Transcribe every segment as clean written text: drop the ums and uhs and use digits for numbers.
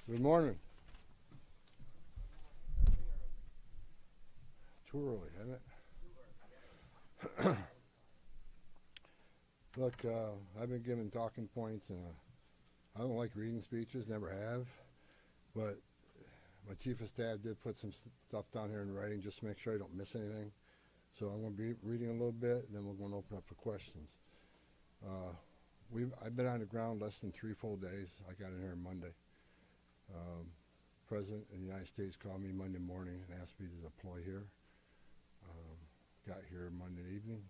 Good morning. Too early, isn't it? Look, I've been given talking points, and I don't like reading speeches, never have. But my chief of staff did put some stuff down here in writing just to make sure I don't miss anything. So I'm going to be reading a little bit, and then we're going to open up for questions. I've been on the ground less than 3 full days. I got in here on Monday. President of the United States called me Monday morning and asked me to deploy here. Got here Monday evening,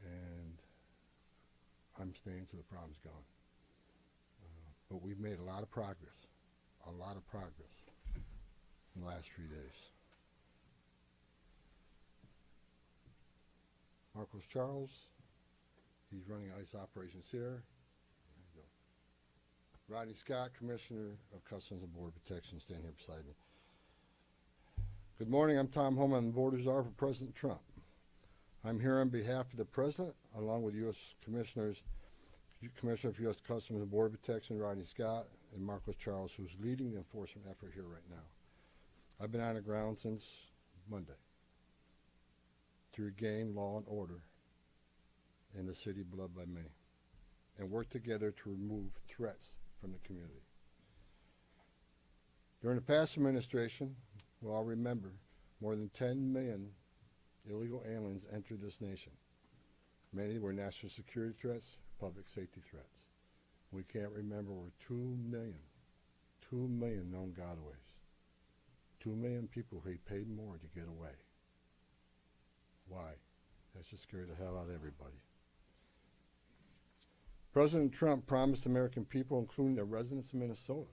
and I'm staying till the problem's gone. But we've made a lot of progress in the last 3 days. Marcos Charles, he's running ICE operations here. Rodney Scott, Commissioner of Customs and Border Protection, standing here beside me. Good morning, I'm Tom Homan, the Border Czar for President Trump. I'm here on behalf of the President, along with U.S. Commissioner for U.S. Customs and Border Protection, Rodney Scott, and Marcos Charles, who's leading the enforcement effort here right now. I've been on the ground since Monday to regain law and order in the city beloved by many, and work together to remove threats from the community. During the past administration, we'll all remember, more than 10 million illegal aliens entered this nation. Many were national security threats, public safety threats. We can't remember over 2 million known gotaways. 2 million people who paid more to get away. Why? That should scare the hell out of everybody. President Trump promised American people, including the residents of Minnesota,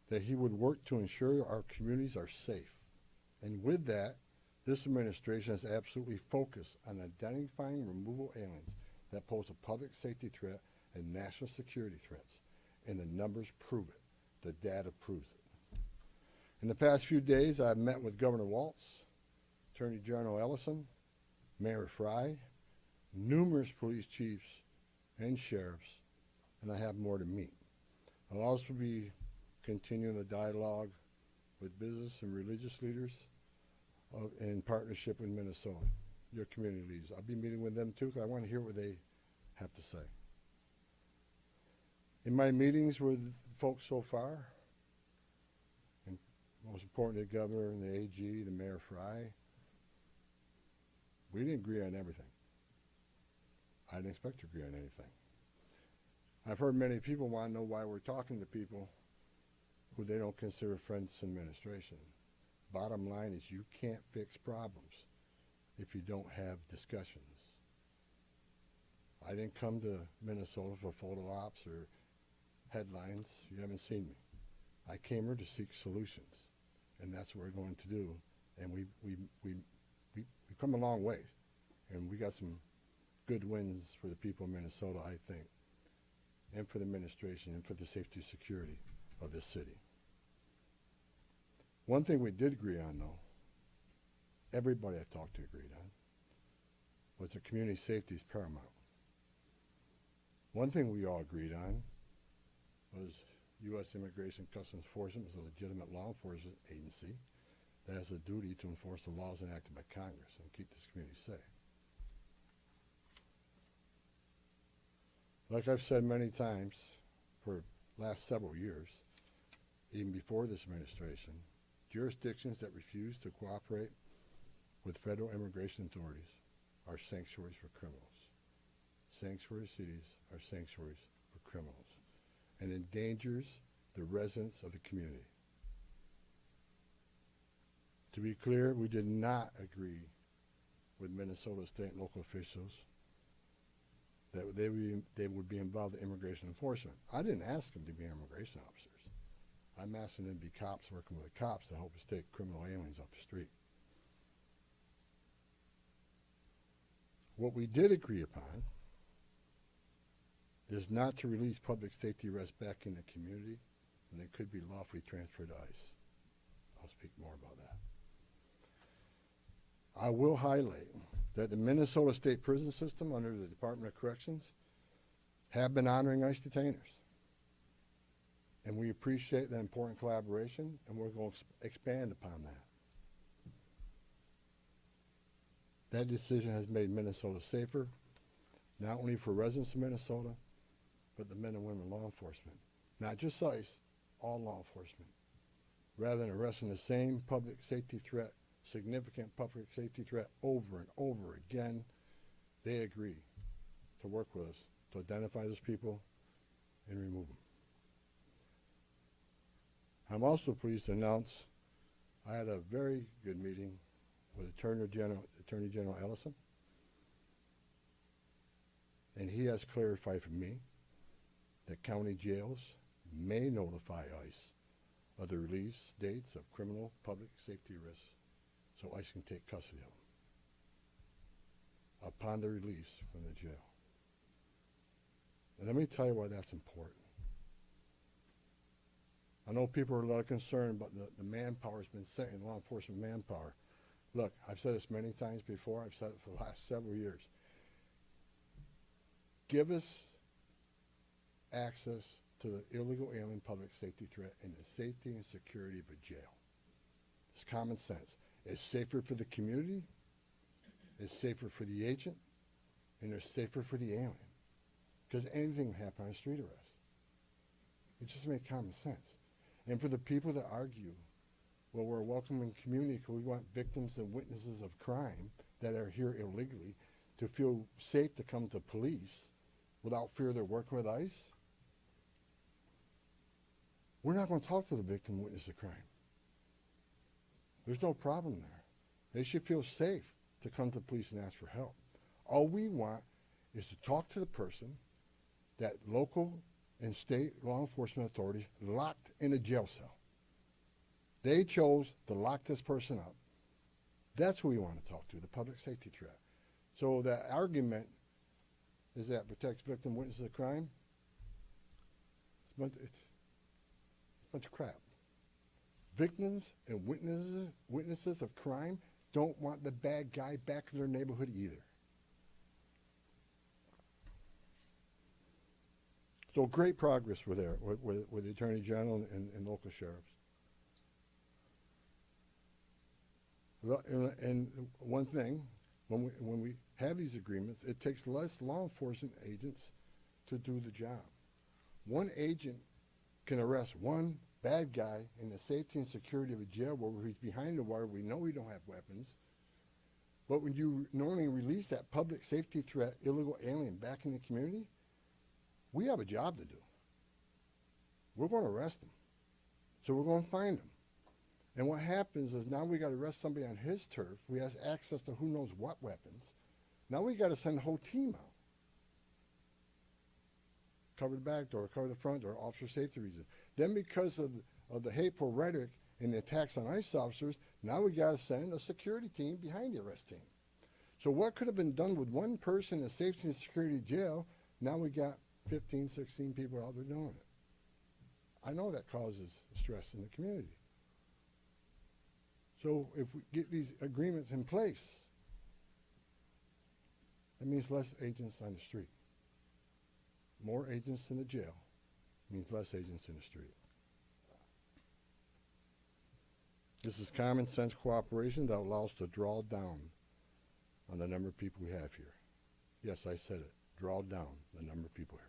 that he would work to ensure our communities are safe. And with that, this administration has absolutely focused on identifying removal aliens that pose a public safety threat and national security threats. And the numbers prove it. The data proves it. In the past few days, I've met with Governor Walz, Attorney General Ellison, Mayor Frey, numerous police chiefs and sheriffs, and I have more to meet. I'll also be continuing the dialogue with business and religious leaders in partnership with Minnesota, your community leaders. I'll be meeting with them too, because I want to hear what they have to say. In my meetings with folks so far, and most importantly the governor and the AG, the Mayor Frey, we didn't agree on everything. I didn't expect to agree on anything. I've heard many people want to know why we're talking to people who they don't consider friends in administration. Bottom line is you can't fix problems if you don't have discussions. I didn't come to Minnesota for photo ops or headlines. You haven't seen me. I came here to seek solutions, and that's what we're going to do. And we've come a long way, and we got some good wins for the people of Minnesota, I think, and for the administration and for the safety and security of this city. One thing we did agree on, though, everybody I talked to agreed on, was that community safety is paramount. One thing we all agreed on was U.S. Immigration Customs Enforcement is a legitimate law enforcement agency that has a duty to enforce the laws enacted by Congress and keep this community safe. Like I've said many times for the last several years, even before this administration, jurisdictions that refuse to cooperate with federal immigration authorities are sanctuaries for criminals. Sanctuary cities are sanctuaries for criminals, and endangers the residents of the community. To be clear, we did not agree with Minnesota state and local officials that they would be involved in immigration enforcement. I didn't ask them to be immigration officers. I'm asking them to be cops working with the cops to help us take criminal aliens off the street. What we did agree upon is not to release public safety arrests back in the community, and they could be lawfully transferred to ICE. I'll speak more about that. I will highlight that the Minnesota State Prison System under the Department of Corrections have been honoring ICE detainers. And we appreciate that important collaboration, and we're going to expand upon that. That decision has made Minnesota safer, not only for residents of Minnesota, but the men and women in law enforcement. Not just ICE, all law enforcement. Rather than arresting the same public safety threat, significant public safety threat over and over again, they agree to work with us to identify those people and remove them. I'm also pleased to announce I had a very good meeting with Attorney General Ellison, and he has clarified for me that county jails may notify ICE of the release dates of criminal public safety risks so ICE can take custody of them upon the release from the jail. And let me tell you why that's important. I know people are a lot concerned about the manpower has been set in law enforcement manpower. Look, I've said this many times before. I've said it for the last several years. Give us access to the illegal alien public safety threat and the safety and security of a jail. It's common sense. It's safer for the community, it's safer for the agent, and it's safer for the alien. Because anything can happen on a street arrest. It just makes common sense. And for the people that argue, well, we're a welcoming community because we want victims and witnesses of crime that are here illegally to feel safe to come to police without fear they're working with ICE, we're not going to talk to the victim and witness of crime. There's no problem there. They should feel safe to come to police and ask for help. All we want is to talk to the person that local and state law enforcement authorities locked in a jail cell. They chose to lock this person up. That's who we want to talk to, the public safety threat. So that argument is that protects victim witnesses of crime. It's a bunch of crap. Victims and witnesses of crime don't want the bad guy back in their neighborhood either. So great progress with the Attorney General and local sheriffs. And one thing, when we have these agreements, it takes less law enforcement agents to do the job. One agent can arrest one bad guy in the safety and security of a jail where he's behind the wire. We know we don't have weapons. But when you normally release that public safety threat, illegal alien back in the community, we have a job to do. We're going to arrest them. So we're going to find them. And what happens is now we got to arrest somebody on his turf. We have access to who knows what weapons. Now we got to send the whole team out. Cover the back door, cover the front door, officer safety reasons. Then because of the hateful rhetoric and the attacks on ICE officers, now we got to send a security team behind the arrest team. So what could have been done with one person in a safety and security jail, now we got 15, 16 people out there doing it. I know that causes stress in the community. So if we get these agreements in place, that means less agents on the street. More agents in the jail means less agents in the street. This is common sense cooperation that allows us to draw down on the number of people we have here. Yes, I said it. Draw down the number of people here.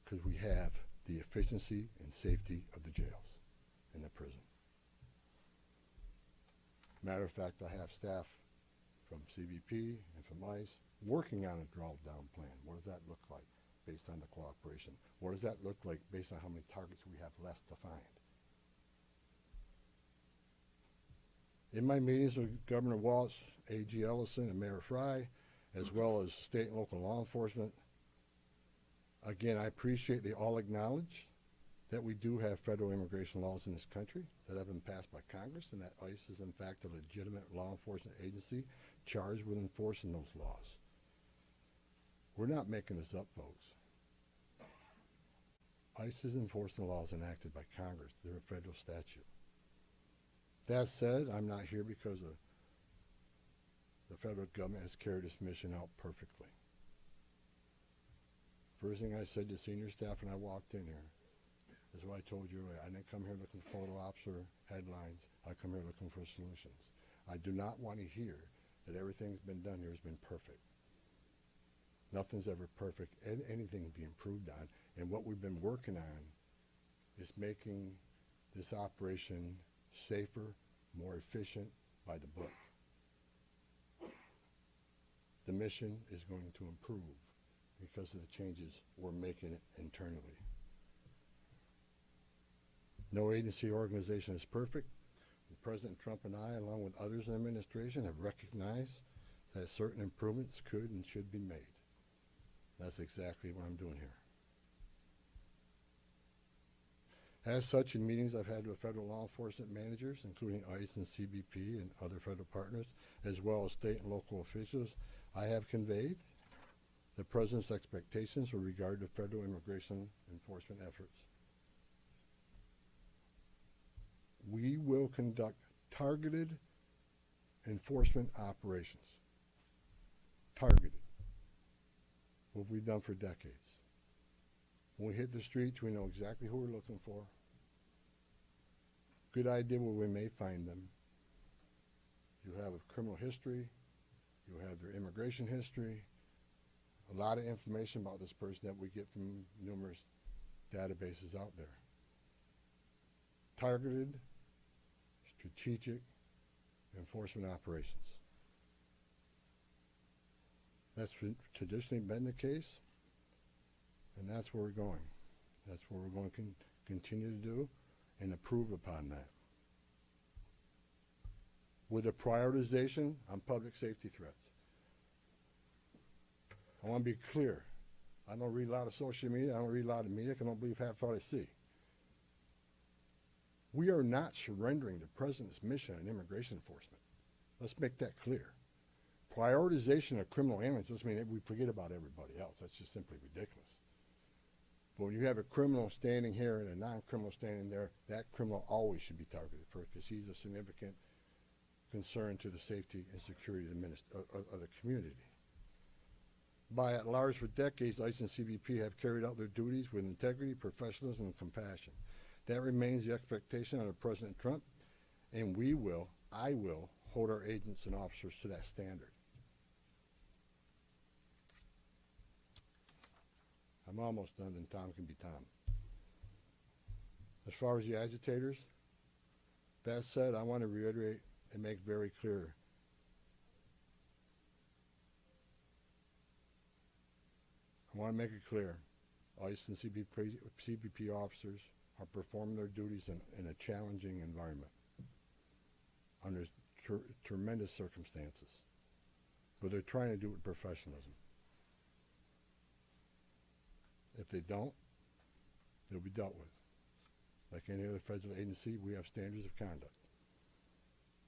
Because we have the efficiency and safety of the jails and the prison. Matter of fact, I have staff from CBP and from ICE working on a draw-down plan. What does that look like based on the cooperation? What does that look like based on how many targets we have left to find? In my meetings with Governor Walz, AG Ellison, and Mayor Fry, as well as state and local law enforcement, again, I appreciate they all acknowledge that we do have federal immigration laws in this country that have been passed by Congress, and that ICE is in fact a legitimate law enforcement agency charged with enforcing those laws. We're not making this up, folks. ICE is enforcing laws enacted by Congress. They're a federal statute. That said, I'm not here because the federal government has carried this mission out perfectly. First thing I said to senior staff when I walked in here, That's what I told you earlier. I didn't come here looking for photo ops or headlines. I come here looking for solutions. I do not want to hear that everything's been done here has been perfect. Nothing's ever perfect. Anything can be improved on. And what we've been working on is making this operation safer, more efficient, by the book. The mission is going to improve because of the changes we're making internally. No agency or organization is perfect. President Trump and I, along with others in the administration, have recognized that certain improvements could and should be made. That's exactly what I'm doing here. As such, in meetings I've had with federal law enforcement managers, including ICE and CBP and other federal partners, as well as state and local officials, I have conveyed the President's expectations with regard to federal immigration enforcement efforts. We will conduct targeted enforcement operations. Targeted. What we've done for decades. When we hit the streets, we know exactly who we're looking for. Good idea where we may find them. You have a criminal history. You have their immigration history. A lot of information about this person that we get from numerous databases out there. Targeted, strategic enforcement operations. That's traditionally been the case, and that's where we're going. That's what we're going to continue to do and improve upon that. With a prioritization on public safety threats. I want to be clear. I don't read a lot of social media. I don't read a lot of media. I don't believe half what I see. We are not surrendering the President's mission on immigration enforcement. Let's make that clear. Prioritization of criminal aliens doesn't mean that we forget about everybody else. That's just simply ridiculous. But when you have a criminal standing here and a non-criminal standing there, that criminal always should be targeted first because he's a significant concern to the safety and security of the community. By and large, for decades, ICE and CBP have carried out their duties with integrity, professionalism, and compassion. That remains the expectation under President Trump, and I will, hold our agents and officers to that standard. I'm almost done, and Tom can be Tom. As far as the agitators, that said, I want to reiterate and make very clear I want to make it clear, ICE and CBP officers are performing their duties in a challenging environment under tremendous circumstances, but they're trying to do it with professionalism. If they don't, they'll be dealt with. Like any other federal agency, we have standards of conduct.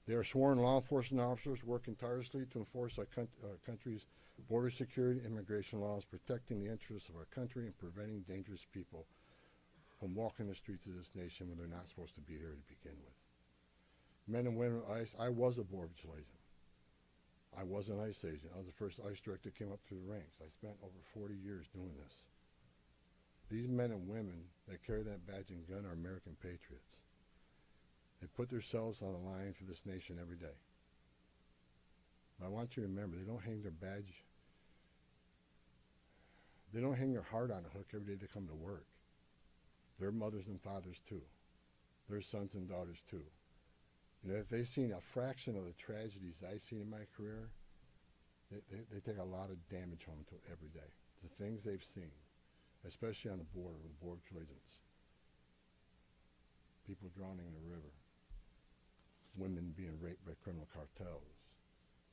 They are sworn law enforcement officers working tirelessly to enforce our country's border security and immigration laws, protecting the interests of our country and preventing dangerous people from walking the streets of this nation when they're not supposed to be here to begin with. Men and women of ICE, I was a Border Patrol agent. I was an ICE agent. I was the first ICE director that came up through the ranks. I spent over 40 years doing this. These men and women that carry that badge and gun are American patriots. They put themselves on the line for this nation every day. But I want you to remember, they don't hang their badge, they don't hang their heart on a hook every day they come to work. They're mothers and fathers too. They're sons and daughters too. You know, if they've seen a fraction of the tragedies I've seen in my career, they take a lot of damage home to every day. The things they've seen, especially on the border with border agents. People drowning in the river. Women being raped by criminal cartels.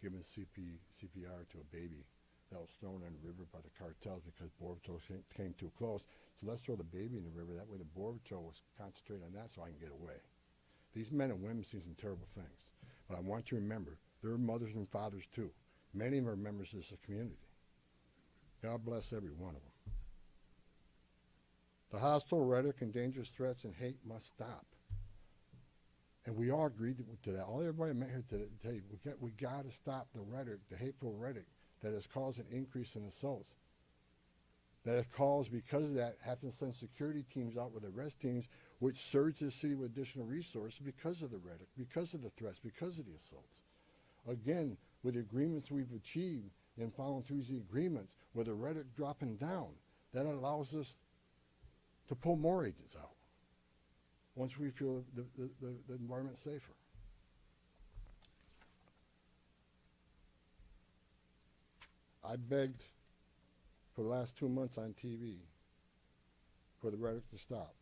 Giving CPR to a baby that was thrown in the river by the cartels because Border Patrol came too close. So let's throw the baby in the river. That way the Border Patrol was concentrating on that so I can get away. These men and women see some terrible things. But I want you to remember, they're mothers and fathers too. Many of them are members of this community. God bless every one of them. The hostile rhetoric and dangerous threats and hate must stop. And we all agreed to that. All everybody met here today, tell you, we got to stop the rhetoric, the hateful rhetoric that has caused an increase in assaults. that it calls, because of that, have to send security teams out with arrest teams, which surge the city with additional resources because of the rhetoric, because of the threats, because of the assaults. Again, with the agreements we've achieved in following through these agreements, with the rhetoric dropping down, that allows us to pull more agents out once we feel the environment's safer. I begged for the last 2 months on TV for the rhetoric to stop.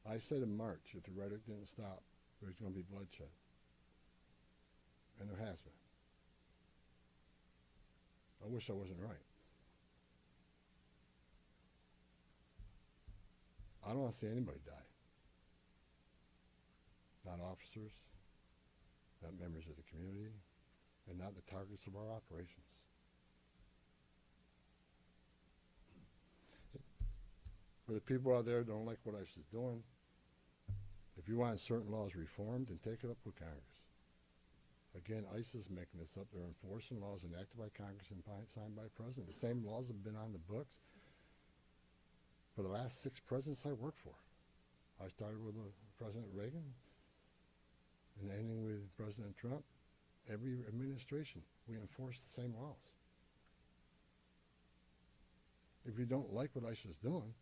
I said in March, if the rhetoric didn't stop, there's going to be bloodshed. And there has been. I wish I wasn't right. I don't want to see anybody die. Not officers, not members of the community, and not the targets of our operations. For the people out there who don't like what ICE is doing, if you want certain laws reformed, then take it up with Congress. Again, ICE is making this up. They're enforcing laws enacted by Congress and signed by the President. The same laws have been on the books for the last 6 presidents I worked for. I started with President Reagan and ending with President Trump. Every administration, we enforce the same laws. If you don't like what ICE is doing,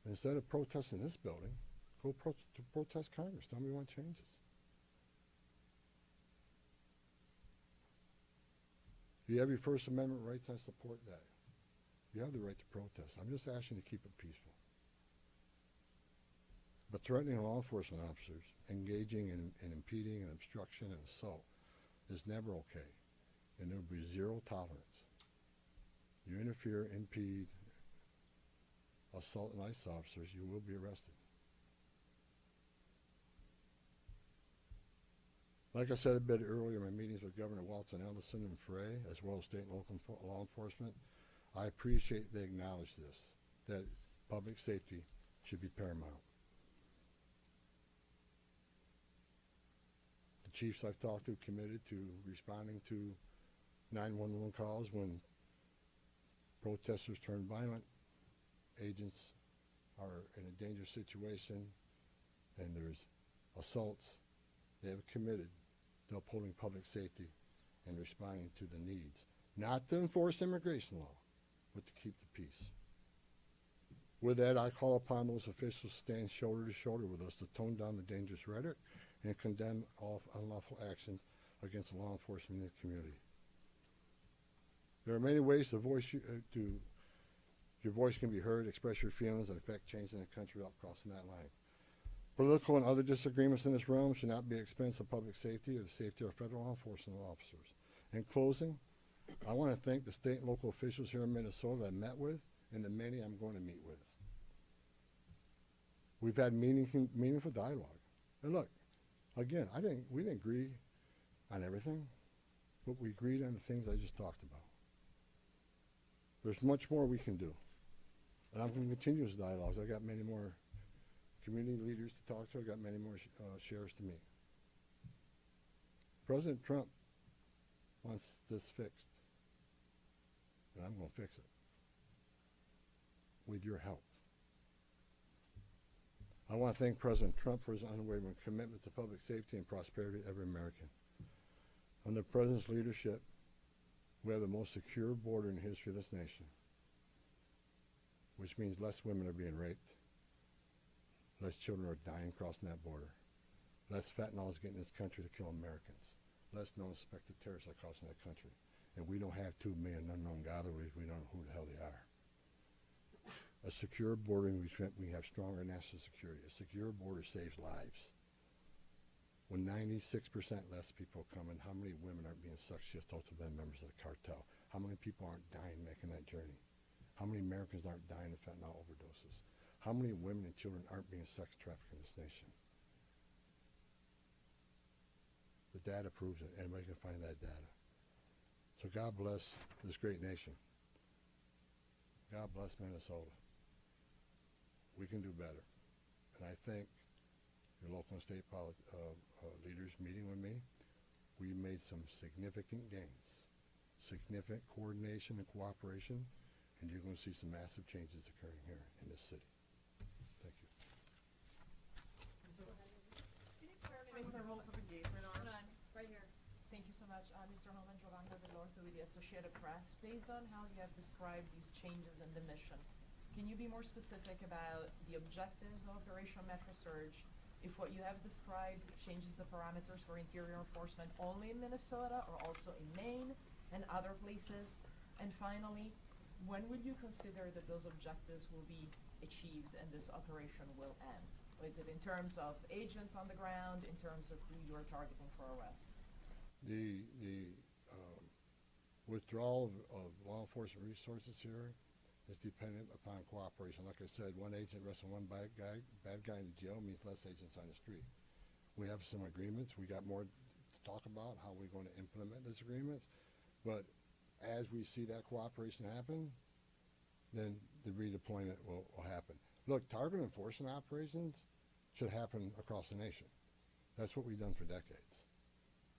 instead of protesting this building, go protest Congress. Tell me you want changes. You have your First Amendment rights, I support that. You have the right to protest. I'm just asking you to keep it peaceful. But threatening law enforcement officers, engaging in impeding and obstruction and assault is never okay. And there will be zero tolerance. You interfere, impede, assault ICE officers, you will be arrested. Like I said a bit earlier in my meetings with Governor Walton, Ellison, and Frey, as well as state and local law enforcement, I appreciate they acknowledge this, that public safety should be paramount. The chiefs I've talked to committed to responding to 911 calls when protesters turn violent, agents are in a dangerous situation, and there's assaults. They have committed to upholding public safety and responding to the needs, not to enforce immigration law, but to keep the peace. With that, I call upon those officials to stand shoulder to shoulder with us to tone down the dangerous rhetoric and condemn all unlawful action against law enforcement in the community. There are many ways your voice can be heard, express your feelings, and affect change in the country without crossing that line. Political and other disagreements in this realm should not be at the expense of public safety or the safety of federal law enforcement officers. In closing, I want to thank the state and local officials here in Minnesota that I met with and the many I'm going to meet with. We've had meaningful dialogue. And look, again, we didn't agree on everything, but we agreed on the things I just talked about. There's much more we can do. And I'm going to continue those dialogues. I got many more community leaders to talk to. I got many more sheriffs to meet. President Trump wants this fixed. And I'm going to fix it. With your help. I want to thank President Trump for his unwavering commitment to public safety and prosperity of every American. Under the President's leadership, we have the most secure border in the history of this nation, which means less women are being raped, less children are dying crossing that border, less fentanyl is getting in this country to kill Americans, less known suspected terrorists are crossing that country, and we don't have 2 million unknown gotaways. We don't know who the hell they are. A secure border means we have stronger national security. A secure border saves lives. When 96% less people come in, how many women aren't being sexually assaulted by members of the cartel? How many people aren't dying making that journey? How many Americans aren't dying of fentanyl overdoses? How many women and children aren't being sex trafficked in this nation? The data proves it. Anybody can find that data. So God bless this great nation. God bless Minnesota. We can do better. And I thank your local and state leaders meeting with me. We made some significant gains, significant coordination and cooperation, and you're going to see some massive changes occurring here in this city. Thank you. Mr. Rules of Engagement on. Hold on, right here. Thank you so much. Mr. Homan, Giovanna Delorto with the Associated Press. Based on how you have described these changes in the mission, can you be more specific about the objectives of Operation Metro Surge? If what you have described changes the parameters for interior enforcement only in Minnesota or also in Maine and other places? And finally, when will you consider that those objectives will be achieved and this operation will end? Is it in terms of agents on the ground, in terms of who you're targeting for arrests? The withdrawal of law enforcement resources here is dependent upon cooperation. Like I said, one agent arresting one bad guy in the jail means less agents on the street. We have some agreements. We got more to talk about how we're going to implement those agreements. But as we see that cooperation happen, then the redeployment will happen. Look, target enforcement operations should happen across the nation. That's what we've done for decades.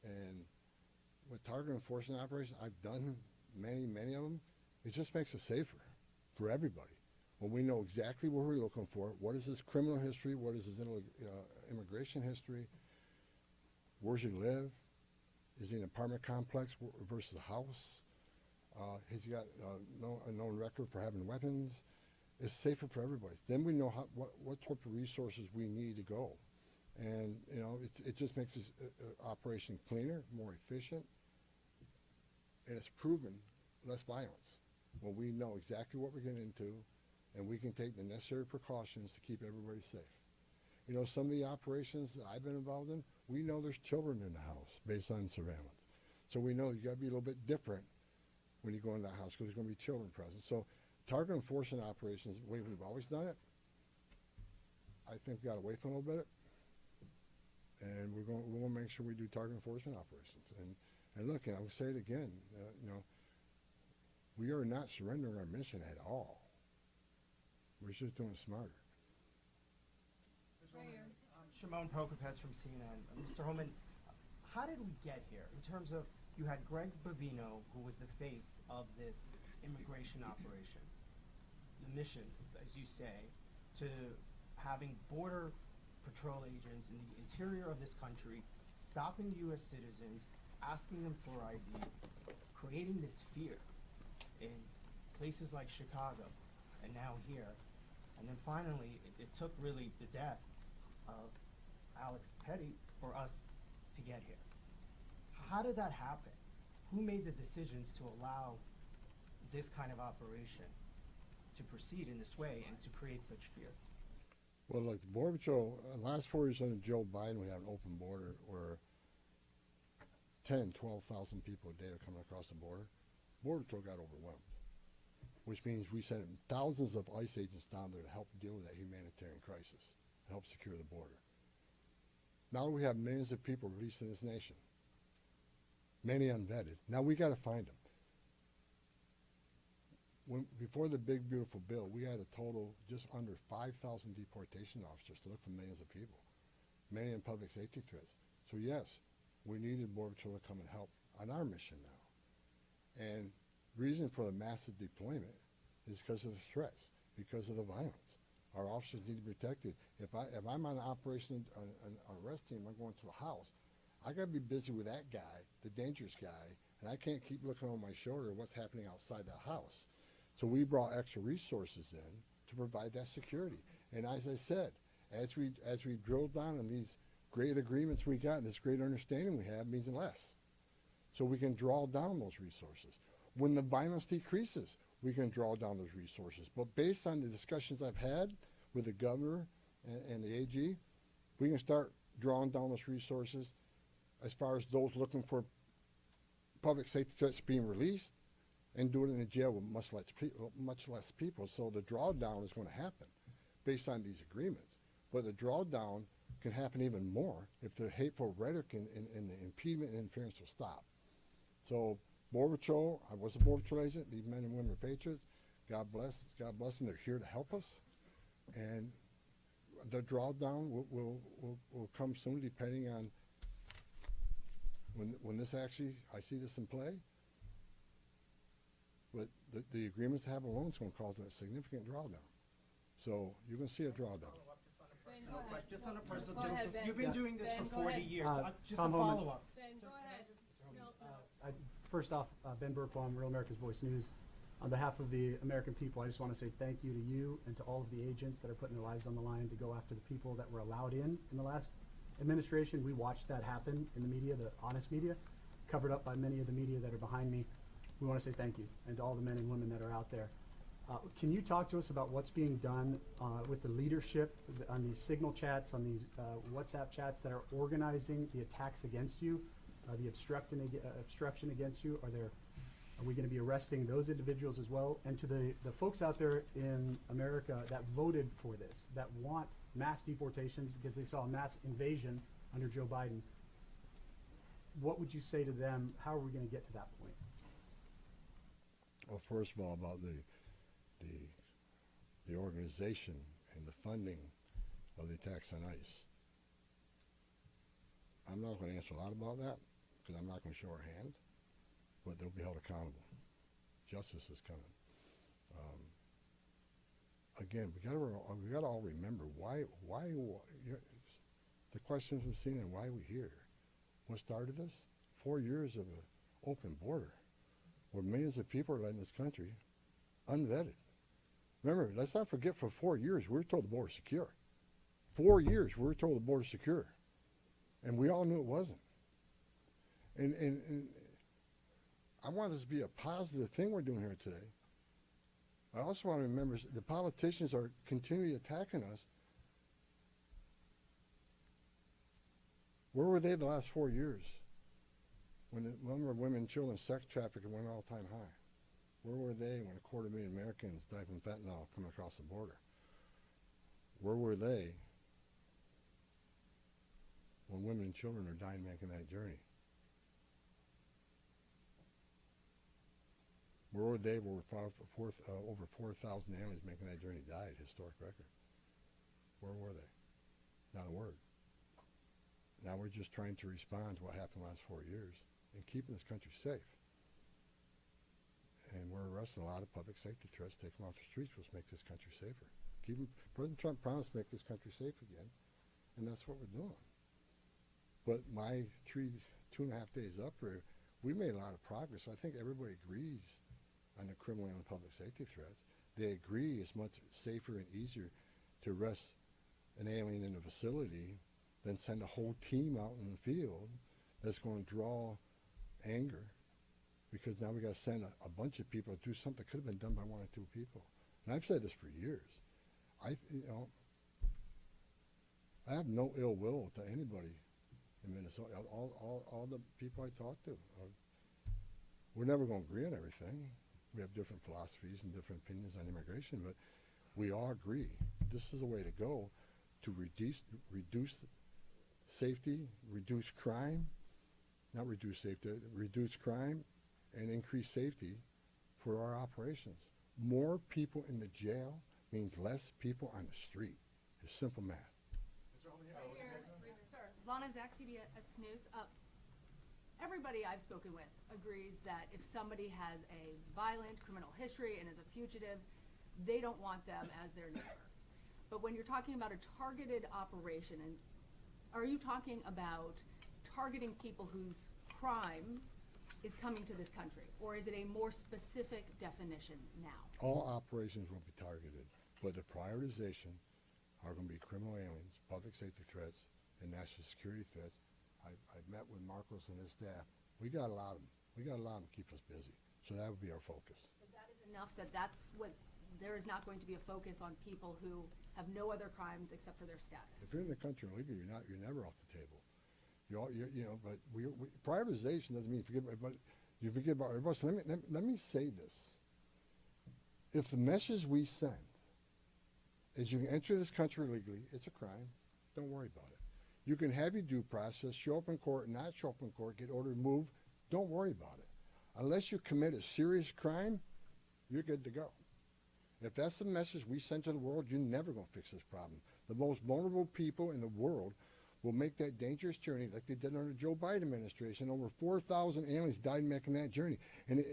And with target enforcement operations, I've done many of them. It just makes it safer for everybody. When we know exactly what we're looking for, what is his criminal history, what is his immigration history, where's he live, is he in an apartment complex versus a house, has he got a known record for having weapons, it's safer for everybody. Then we know what type of resources we need to go. And, it just makes this operation cleaner, more efficient, and it's proven less violence when we know exactly what we're getting into and we can take the necessary precautions to keep everybody safe. Some of the operations that I've been involved in, we know there's children in the house based on surveillance. So we know you got to be a little bit different when you go into the house because there's going to be children present. So target enforcement operations, the way we've always done it, I think we got away from a little bit. And we're going to make sure we do target enforcement operations. And look, and I will say it again, we are not surrendering our mission at all. We're just doing it smarter. Shimon Prokopez from CNN. Mr. Homan, how did we get here in terms of you had Greg Bovino, who was the face of this immigration operation, the mission, as you say, to having border patrol agents in the interior of this country, stopping U.S. citizens, asking them for ID, creating this fear in places like Chicago and now here. And then finally, it took really the death of Alex Petty for us to get here. How did that happen? Who made the decisions to allow this kind of operation to proceed in this way and to create such fear? Well, look, the Border Patrol, in the last 4 years under Joe Biden, we had an open border where 10, 12,000 people a day are coming across the border. Border Patrol got overwhelmed, which means we sent thousands of ICE agents down there to help deal with that humanitarian crisis, to help secure the border. Now we have millions of people released in this nation, many unvetted. Now we got to find them. Before the big, beautiful bill, we had a total just under 5,000 deportation officers to look for millions of people, many in public safety threats. So yes, we needed Border Patrol to come and help on our mission now. And reason for the massive deployment is because of the threats, because of the violence. Our officers need to be protected. If I'm on an operation, an arrest team, I'm going to a house, I got to be busy with that guy, the dangerous guy, and I can't keep looking over my shoulder at what's happening outside the house. So we brought extra resources in to provide that security. And as I said, as we drill down on these great agreements we got and this great understanding we have means less. So we can draw down those resources. When the violence decreases, we can draw down those resources. But based on the discussions I've had with the governor and the AG, we can start drawing down those resources as far as those looking for public safety threats being released and do it in the jail with much less people. So the drawdown is going to happen based on these agreements. But the drawdown can happen even more if the hateful rhetoric and the impediment and interference will stop. So Border Patrol, I was a Border Patrol agent. These men and women are patriots. God bless them. They're here to help us. And the drawdown will come soon, depending on when this actually, I see this in play. But the agreements to have a loan is going to cause a significant drawdown. So you're going to see a drawdown. Ben, go ahead. Just on a personal, Go ahead, Ben. you've been doing this Ben, for go 40 ahead. years. Just a Tom Homan. follow-up. Ben, go ahead. First off, Ben Burkbaum, Real America's Voice News. On behalf of the American people, I just want to say thank you to you and to all of the agents that are putting their lives on the line to go after the people that were allowed in the last administration. We watched that happen in the media, the honest media, covered up by many of the media that are behind me. We want to say thank you, and to all the men and women that are out there. Can you talk to us about what's being done with the leadership on these signal chats, on these WhatsApp chats that are organizing the attacks against you, the obstruction against you? Are we going to be arresting those individuals as well? And to the folks out there in America that voted for this, that want mass deportations because they saw a mass invasion under Joe Biden, what would you say to them? How are we going to get to that point? Well, first of all, about the organization and the funding of the attacks on ICE. I'm not going to answer a lot about that because I'm not going to show our hand, but they'll be held accountable. Justice is coming. Again, we got to all remember why the questions we've seen and why we're here. What started this? 4 years of an open border, where millions of people are letting this country unvetted. Remember, let's not forget, for 4 years we were told the border's secure. 4 years we were told the border's secure, and we all knew it wasn't. And I want this to be a positive thing we're doing here today. I also want to remember the politicians are continually attacking us. Where were they the last 4 years when the number of women and children sex trafficking went all-time high? Where were they when 250,000 Americans died from fentanyl coming across the border? Where were they when women and children are dying making that journey? Where were they when over 4,000 aliens making that journey died? Historic record. Where were they? Not a word. Now we're just trying to respond to what happened the last 4 years and keeping this country safe. And we're arresting a lot of public safety threats, take them off the streets, which make this country safer. President Trump promised to make this country safe again, and that's what we're doing. But my 2.5 days up here, we made a lot of progress. I think everybody agrees on the criminal and public safety threats. They agree it's much safer and easier to arrest an alien in a facility than send a whole team out in the field that's going to draw anger, because now we got to send a bunch of people to do something that could have been done by 1 or 2 people. And I've said this for years. I have no ill will to anybody in Minnesota. All the people I talk to, we're never going to agree on everything. We have different philosophies and different opinions on immigration, but we all agree this is a way to go to reduce safety, reduce crime, not reduce safety, reduce crime and increase safety for our operations. More people in the jail means less people on the street. It's simple math. Lana Zach, CBS News. Everybody I've spoken with agrees that if somebody has a violent criminal history and is a fugitive, they don't want them as their neighbor. But when you're talking about a targeted operation, and are you talking about targeting people whose crime is coming to this country, or is it a more specific definition now? All operations will be targeted, but the prioritization are going to be criminal aliens, public safety threats, and national security threats. I've met with Marcos and his staff. We got to allow them. We got to allow them to keep us busy. So that would be our focus. So that is enough that's what, there is not going to be a focus on people who have no other crimes except for their status. If you're in the country illegally, you're never off the table. But prioritization doesn't mean forget, but you forget about everybody. So let me say this. If the message we send is you can enter this country illegally, it's a crime, don't worry about it. You can have your due process, show up in court, not show up in court, get ordered removed, don't worry about it. Unless you commit a serious crime, you're good to go. If that's the message we send to the world, you're never going to fix this problem. The most vulnerable people in the world will make that dangerous journey like they did under Joe Biden administration. Over 4,000 aliens died making that journey. And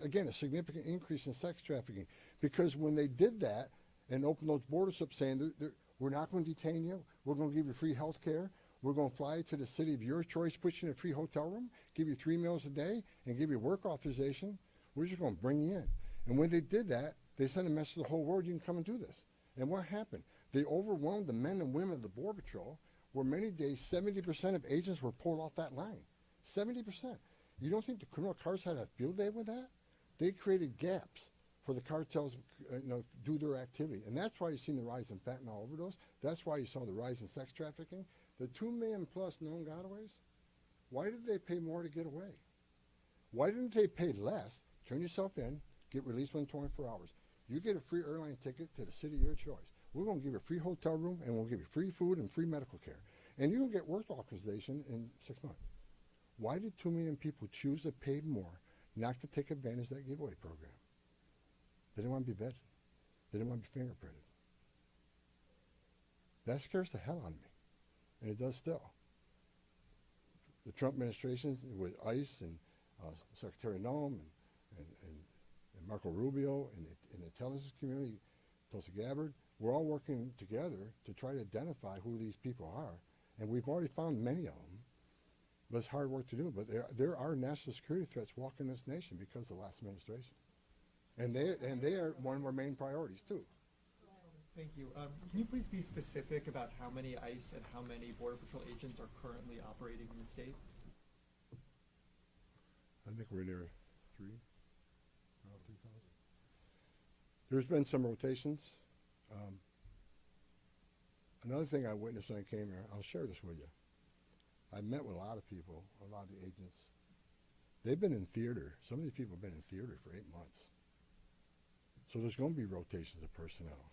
again, a significant increase in sex trafficking. Because when they did that and opened those borders up saying, we're not going to detain you, we're going to give you free health care, we're going to fly you to the city of your choice, put you in a free hotel room, give you 3 meals a day, and give you work authorization, we're just going to bring you in. And when they did that, they sent a message to the whole world, you can come and do this. And what happened? They overwhelmed the men and women of the Border Patrol, where many days 70% of agents were pulled off that line. 70%. You don't think the criminal cars had a field day with that? They created gaps for the cartels do their activity. And that's why you've seen the rise in fentanyl overdose. That's why you saw the rise in sex trafficking. The 2 million plus known gotaways, why did they pay more to get away? Why didn't they pay less, turn yourself in, get released within 24 hours? You get a free airline ticket to the city of your choice. We're going to give you a free hotel room, and we'll give you free food and free medical care. And you're going to get work authorization in 6 months. Why did 2 million people choose to pay more not to take advantage of that giveaway program? They didn't want to be vetted. They didn't want to be fingerprinted. That scares the hell out of me. And it does still. The Trump administration with ICE and Secretary Noem and Marco Rubio and the intelligence community, Tulsi Gabbard, we're all working together to try to identify who these people are. And we've already found many of them. But it's hard work to do. But there are national security threats walking this nation because of the last administration. And they are one of our main priorities, too. Thank you. Can you please be specific about how many ICE and how many Border Patrol agents are currently operating in the state? I think we're near 3,000. There's been some rotations. Another thing I witnessed when I came here, I'll share this with you. I met with a lot of people, a lot of the agents. They've been in theater. Some of these people have been in theater for 8 months. So there's going to be rotations of personnel.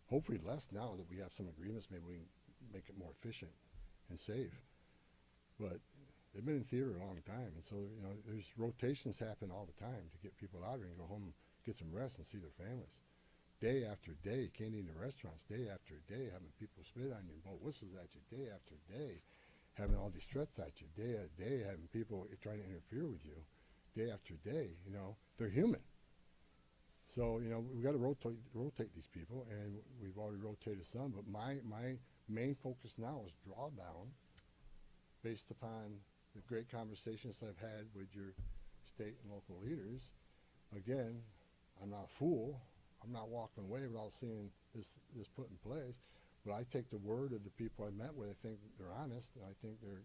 Hopefully less now that we have some agreements, maybe we can make it more efficient and safe. But they've been in theater a long time, and so there's rotations happen all the time to get people out here and go home, get some rest, and see their families. Day after day, can't eat in restaurants. Day after day, having people spit on you and blow whistles at you. Day after day, having all these threats at you. Day after day, having people trying to interfere with you. Day after day, they're human. So, we've got to rotate these people, and we've already rotated some. But my main focus now is drawdown based upon the great conversations I've had with your state and local leaders. Again, I'm not a fool. I'm not walking away without seeing this put in place. But I take the word of the people I met with. I think they're honest, and I think they're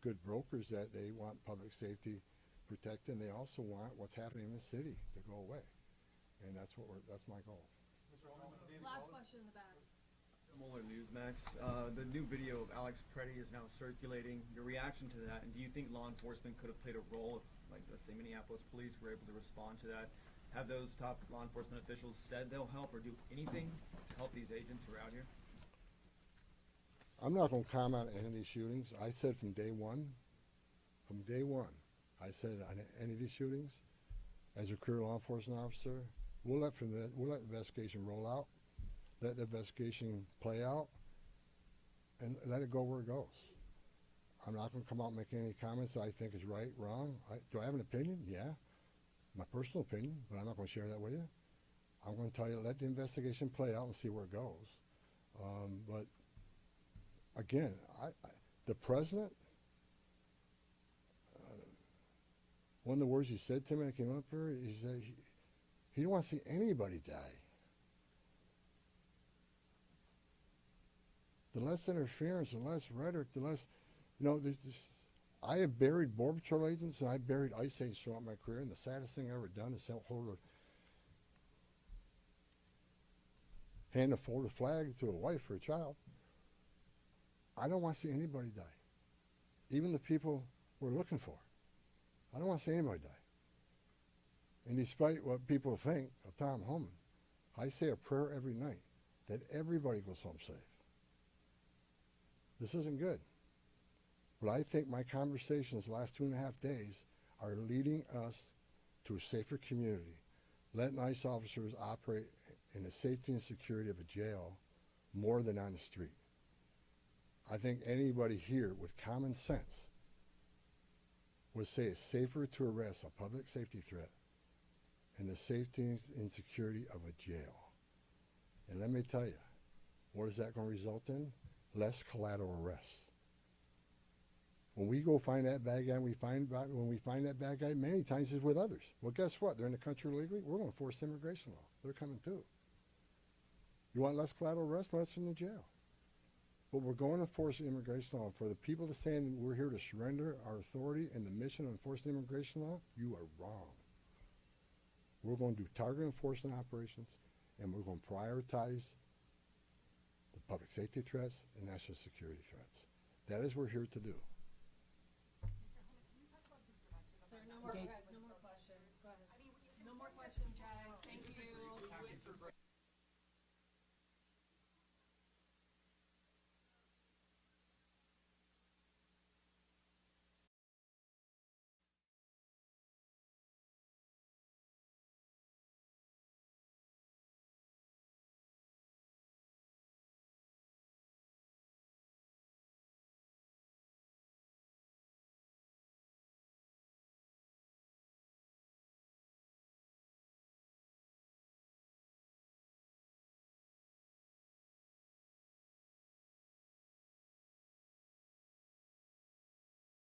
good brokers, that they want public safety protected, and they also want what's happening in the city to go away. And that's my goal. Last question in the back. Mueller Newsmax. The new video of Alex Preddy is now circulating. Your reaction to that, and do you think law enforcement could have played a role if, like, let's say Mineápolis police were able to respond to that? Have those top law enforcement officials said they'll help or do anything to help these agents who are out here? I'm not going to comment on any of these shootings. I said from day one, I said on any of these shootings, as a career law enforcement officer, we'll let the investigation roll out, let the investigation play out, and let it go where it goes. I'm not going to come out and make any comments that I think is right, wrong. Do I have an opinion? Yeah, my personal opinion, but I'm not going to share that with you. I'm going to tell you, let the investigation play out and see where it goes. But again, the president, one of the words he said to me when I came up here, he said he didn't want to see anybody die. The less interference, the less rhetoric, the less, I have buried Border Patrol agents and I buried ICE agents throughout my career, and the saddest thing I've ever done is hand a folded flag to a wife or a child. I don't want to see anybody die, even the people we're looking for. I don't want to see anybody die. And despite what people think of Tom Homan, I say a prayer every night that everybody goes home safe. This isn't good. But I think my conversations the last 2.5 days are leading us to a safer community, letting ICE officers operate in the safety and security of a jail more than on the street. I think anybody here with common sense would say it's safer to arrest a public safety threat and the safety and security of a jail. And let me tell you, what is that going to result in? Less collateral arrests. When we go find that bad guy, when we find that bad guy, many times it's with others. Well, guess what? They're in the country illegally. We're going to force immigration law. They're coming too. You want less collateral arrest? Less in the jail. But we're going to force immigration law. For the people that saying we're here to surrender our authority and the mission of enforcing immigration law, you are wrong. We're going to do target enforcement operations, and we're going to prioritize the public safety threats and national security threats. That is what we're here to do. Sir, no more, Okay. guys, no more questions. Go ahead. No more questions, guys. Thank you.